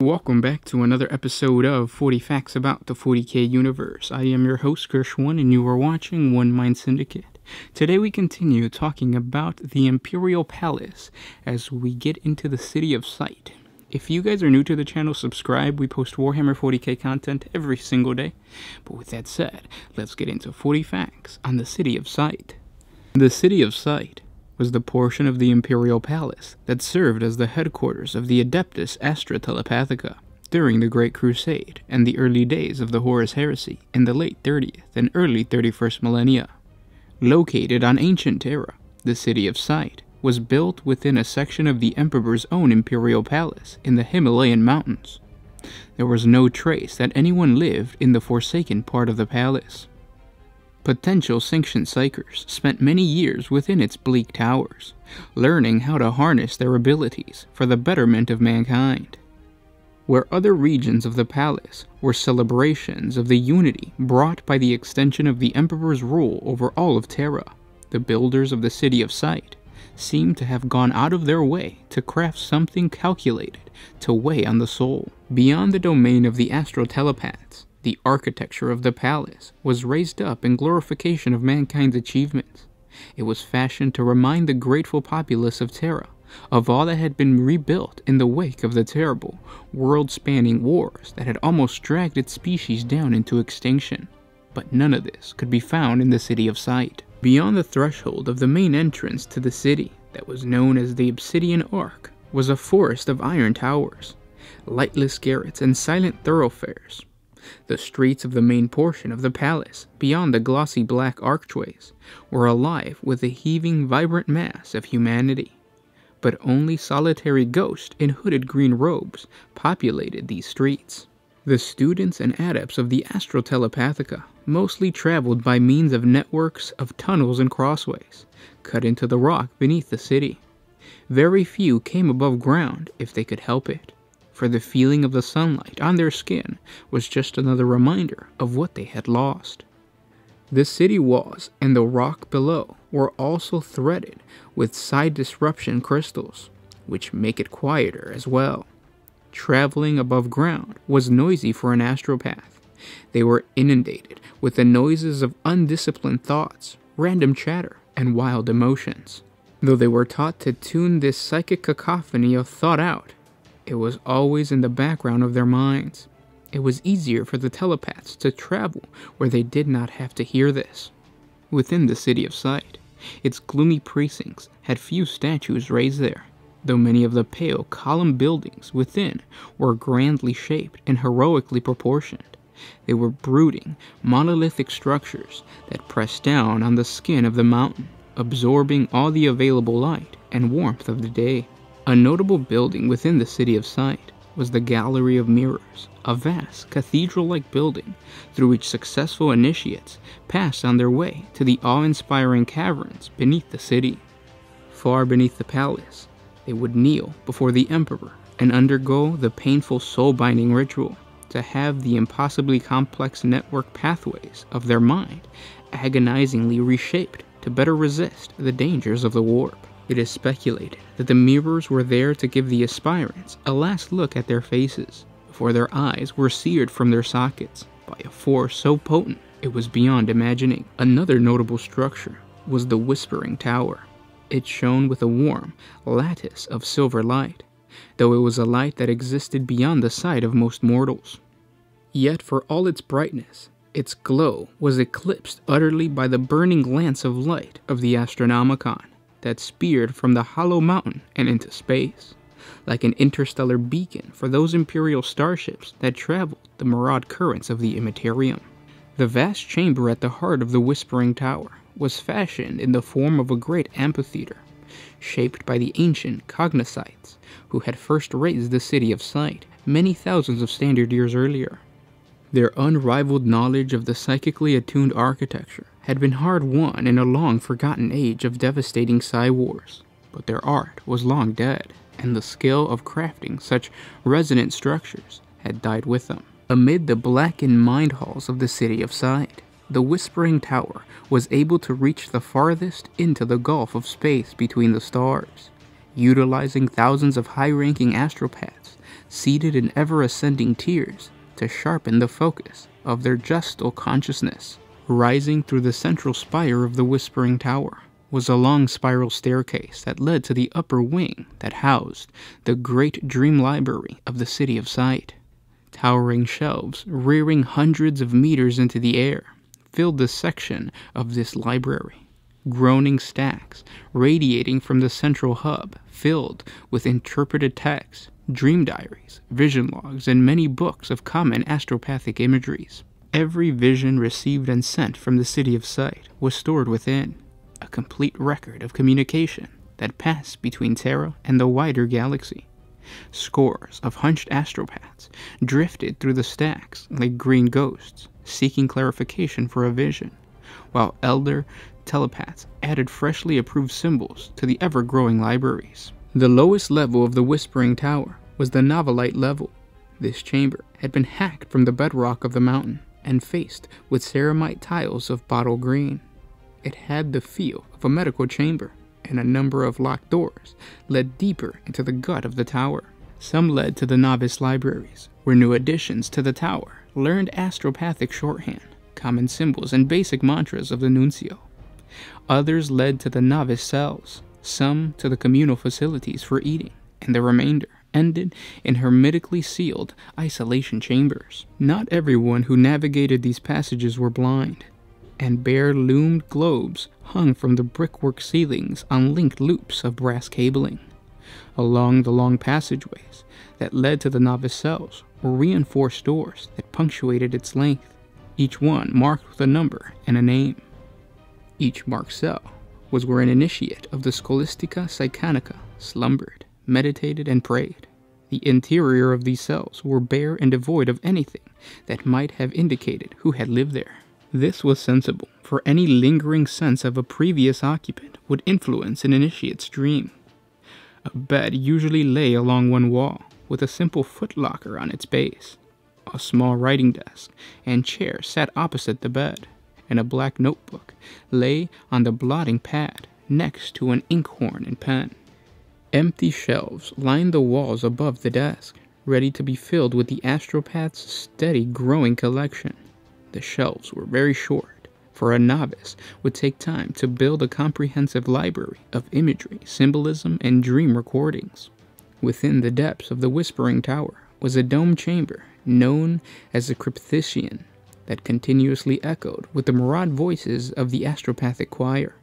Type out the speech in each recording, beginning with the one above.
Welcome back to another episode of 40 Facts About the 40K Universe. I am your host, Gershwin, and you are watching One Mind Syndicate. Today we continue talking about the Imperial Palace as we get into the City of Sight. If you guys are new to the channel, subscribe. We post Warhammer 40K content every single day. But with that said, let's get into 40 facts on the City of Sight. The City of Sight was the portion of the Imperial Palace that served as the headquarters of the Adeptus Astra Telepathica during the Great Crusade and the early days of the Horus Heresy in the late 30th and early 31st millennia. Located on ancient Terra, the City of Sight was built within a section of the Emperor's own Imperial Palace in the Himalayan mountains. There was no trace that anyone lived in the forsaken part of the palace. Potential Sanction Psykers spent many years within its bleak towers, learning how to harness their abilities for the betterment of mankind. Where other regions of the palace were celebrations of the unity brought by the extension of the Emperor's rule over all of Terra, the builders of the City of Sight seemed to have gone out of their way to craft something calculated to weigh on the soul. Beyond the domain of the astral telepaths, the architecture of the palace was raised up in glorification of mankind's achievements. It was fashioned to remind the grateful populace of Terra of all that had been rebuilt in the wake of the terrible, world-spanning wars that had almost dragged its species down into extinction. But none of this could be found in the City of Sight. Beyond the threshold of the main entrance to the city that was known as the Obsidian Arc was a forest of iron towers, lightless garrets, and silent thoroughfares. The streets of the main portion of the palace, beyond the glossy black archways, were alive with a heaving, vibrant mass of humanity. But only solitary ghosts in hooded green robes populated these streets. The students and adepts of the Astral Telepathica mostly traveled by means of networks of tunnels and crossways, cut into the rock beneath the city. Very few came above ground if they could help it, for the feeling of the sunlight on their skin was just another reminder of what they had lost. The city walls and the rock below were also threaded with side disruption crystals, which make it quieter as well. Traveling above ground was noisy for an astropath. They were inundated with the noises of undisciplined thoughts, random chatter, and wild emotions. Though they were taught to tune this psychic cacophony of thought out, it was always in the background of their minds. It was easier for the telepaths to travel where they did not have to hear this. Within the City of Sight, its gloomy precincts had few statues raised there, though many of the pale column buildings within were grandly shaped and heroically proportioned. They were brooding, monolithic structures that pressed down on the skin of the mountain, absorbing all the available light and warmth of the day. A notable building within the City of Sight was the Gallery of Mirrors, a vast cathedral-like building through which successful initiates passed on their way to the awe-inspiring caverns beneath the city. Far beneath the palace, they would kneel before the Emperor and undergo the painful soul-binding ritual to have the impossibly complex network pathways of their mind agonizingly reshaped to better resist the dangers of the warp. It is speculated that the mirrors were there to give the aspirants a last look at their faces before their eyes were seared from their sockets by a force so potent it was beyond imagining. Another notable structure was the Whispering Tower. It shone with a warm lattice of silver light, though it was a light that existed beyond the sight of most mortals. Yet for all its brightness, its glow was eclipsed utterly by the burning lance of light of the Astronomicon that speared from the hollow mountain and into space, like an interstellar beacon for those Imperial starships that traveled the maraud currents of the Immaterium. The vast chamber at the heart of the Whispering Tower was fashioned in the form of a great amphitheater, shaped by the ancient Cognoscites who had first raised the City of Sight many thousands of standard years earlier. Their unrivaled knowledge of the psychically attuned architecture had been hard-won in a long-forgotten age of devastating psi-wars, but their art was long dead, and the skill of crafting such resonant structures had died with them. Amid the blackened mind halls of the City of Sight, the Whispering Tower was able to reach the farthest into the gulf of space between the stars, utilizing thousands of high-ranking astropaths seated in ever-ascending tiers to sharpen the focus of their gestal consciousness. Rising through the central spire of the Whispering Tower was a long spiral staircase that led to the upper wing that housed the great dream library of the City of Sight. Towering shelves, rearing hundreds of meters into the air, filled the section of this library. Groaning stacks radiating from the central hub, filled with interpreted texts, dream diaries, vision logs, and many books of common astropathic imageries. Every vision received and sent from the City of Sight was stored within, a complete record of communication that passed between Terra and the wider galaxy. Scores of hunched astropaths drifted through the stacks like green ghosts, seeking clarification for a vision, while elder telepaths added freshly approved symbols to the ever-growing libraries. The lowest level of the Whispering Tower was the Novelite level. This chamber had been hacked from the bedrock of the mountain and faced with ceramite tiles of bottle green. It had the feel of a medical chamber, and a number of locked doors led deeper into the gut of the tower. Some led to the novice libraries, where new additions to the tower learned astropathic shorthand, common symbols, and basic mantras of the nuncio. Others led to the novice cells, some to the communal facilities for eating, and the remainder ended in hermetically sealed isolation chambers. Not everyone who navigated these passages were blind, and bare loomed globes hung from the brickwork ceilings on linked loops of brass cabling. Along the long passageways that led to the novice cells were reinforced doors that punctuated its length, each one marked with a number and a name. Each marked cell was where an initiate of the Scholastica Psychonica slumbered, meditated, and prayed. The interior of these cells were bare and devoid of anything that might have indicated who had lived there. This was sensible, for any lingering sense of a previous occupant would influence an initiate's dream. A bed usually lay along one wall, with a simple footlocker on its base. A small writing desk and chair sat opposite the bed, and a black notebook lay on the blotting pad next to an inkhorn and pen. Empty shelves lined the walls above the desk, ready to be filled with the astropath's steady growing collection. The shelves were very short, for a novice would take time to build a comprehensive library of imagery, symbolism, and dream recordings. Within the depths of the Whispering Tower was a dome chamber known as the Cryptician that continuously echoed with the maraude voices of the astropathic choir.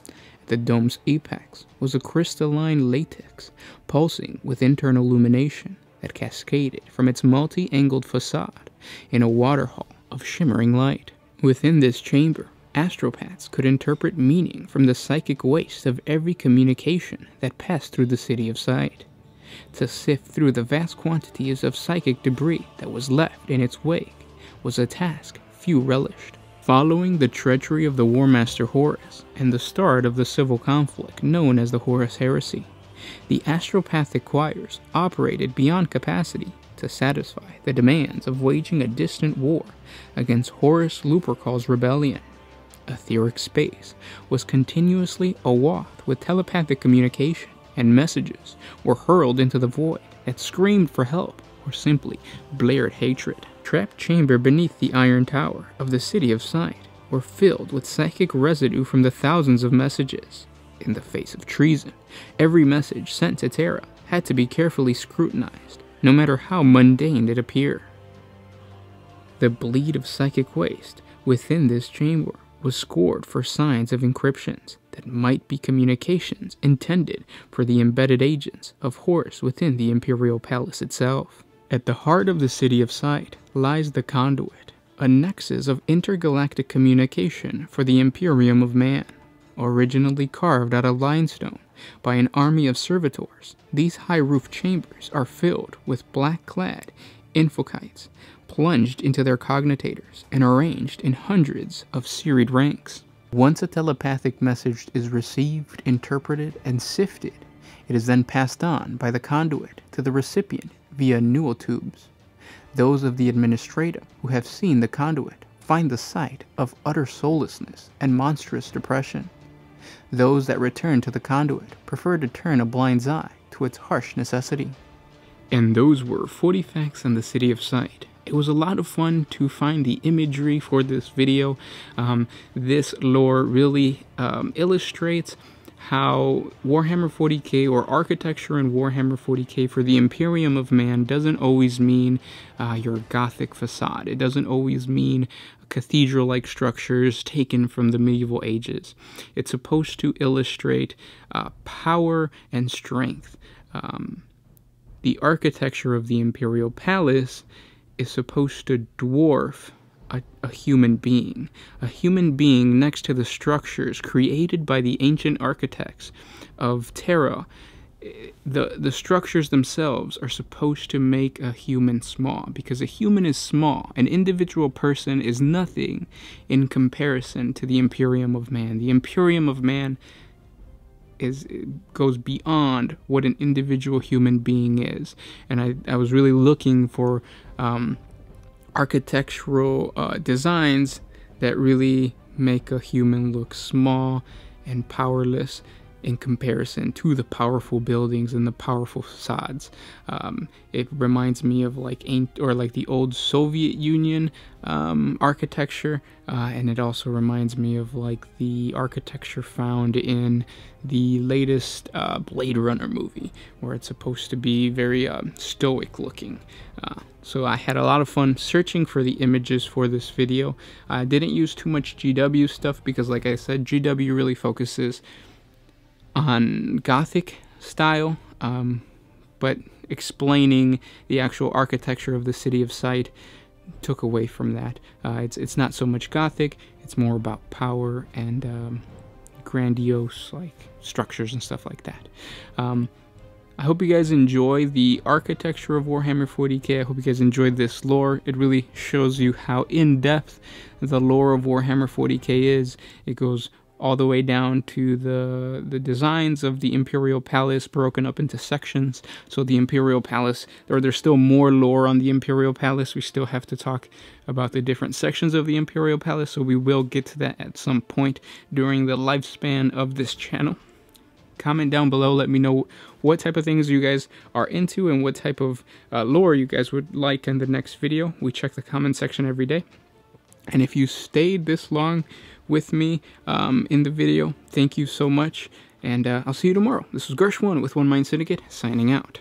At the dome's apex was a crystalline lattice pulsing with internal illumination that cascaded from its multi-angled facade in a waterfall of shimmering light. Within this chamber, astropaths could interpret meaning from the psychic waste of every communication that passed through the City of Sight. To sift through the vast quantities of psychic debris that was left in its wake was a task few relished. Following the treachery of the War Master Horus and the start of the civil conflict known as the Horus Heresy, the astropathic choirs operated beyond capacity to satisfy the demands of waging a distant war against Horus Lupercal's rebellion. Etheric space was continuously awash with telepathic communication, and messages were hurled into the void that screamed for help or simply blared hatred. Trapped chamber beneath the Iron Tower of the City of Sight were filled with psychic residue from the thousands of messages. In the face of treason, every message sent to Terra had to be carefully scrutinized, no matter how mundane it appeared. The bleed of psychic waste within this chamber was scored for signs of encryptions that might be communications intended for the embedded agents of Horus within the Imperial Palace itself. At the heart of the City of Sight lies the Conduit, a nexus of intergalactic communication for the Imperium of Man. Originally carved out of limestone by an army of servitors, these high-roofed chambers are filled with black-clad infokites plunged into their cognitators and arranged in hundreds of serried ranks. Once a telepathic message is received, interpreted, and sifted, it is then passed on by the conduit to the recipient via newel tubes. Those of the administratum who have seen the conduit find the sight of utter soullessness and monstrous depression. Those that return to the conduit prefer to turn a blind eye to its harsh necessity. And those were 40 facts on the City of Sight. It was a lot of fun to find the imagery for this video. This lore really illustrates how Warhammer 40K, or architecture in Warhammer 40K for the Imperium of Man, doesn't always mean your Gothic facade. It doesn't always mean cathedral-like structures taken from the medieval ages. It's supposed to illustrate power and strength. The architecture of the Imperial Palace is supposed to dwarf a human being next to the structures created by the ancient architects of Terra. The structures themselves are supposed to make a human small, because a human is small. An individual person is nothing in comparison to the Imperium of Man. The Imperium of Man goes beyond what an individual human being is. And I was really looking for architectural designs that really make a human look small and powerless in comparison to the powerful buildings and the powerful facades. It reminds me of like the old Soviet Union architecture, and it also reminds me of like the architecture found in the latest Blade Runner movie, where it's supposed to be very stoic looking. So I had a lot of fun searching for the images for this video. I didn't use too much GW stuff because, like I said, GW really focuses on Gothic style, but explaining the actual architecture of the City of Sight took away from that. It's not so much Gothic, it's more about power and grandiose like structures and stuff like that. I hope you guys enjoy the architecture of Warhammer 40K. I hope you guys enjoyed this lore. It really shows you how in-depth the lore of Warhammer 40K is. It goes all the way down to the designs of the Imperial Palace broken up into sections. So the Imperial Palace, there's still more lore on the Imperial Palace. We still have to talk about the different sections of the Imperial Palace, so we will get to that at some point during the lifespan of this channel. Comment down below, let me know what type of things you guys are into and what type of lore you guys would like in the next video. We check the comment section every day. And if you stayed this long with me in the video, thank you so much, and I'll see you tomorrow. This was Gersh1 with One Mind Syndicate, signing out.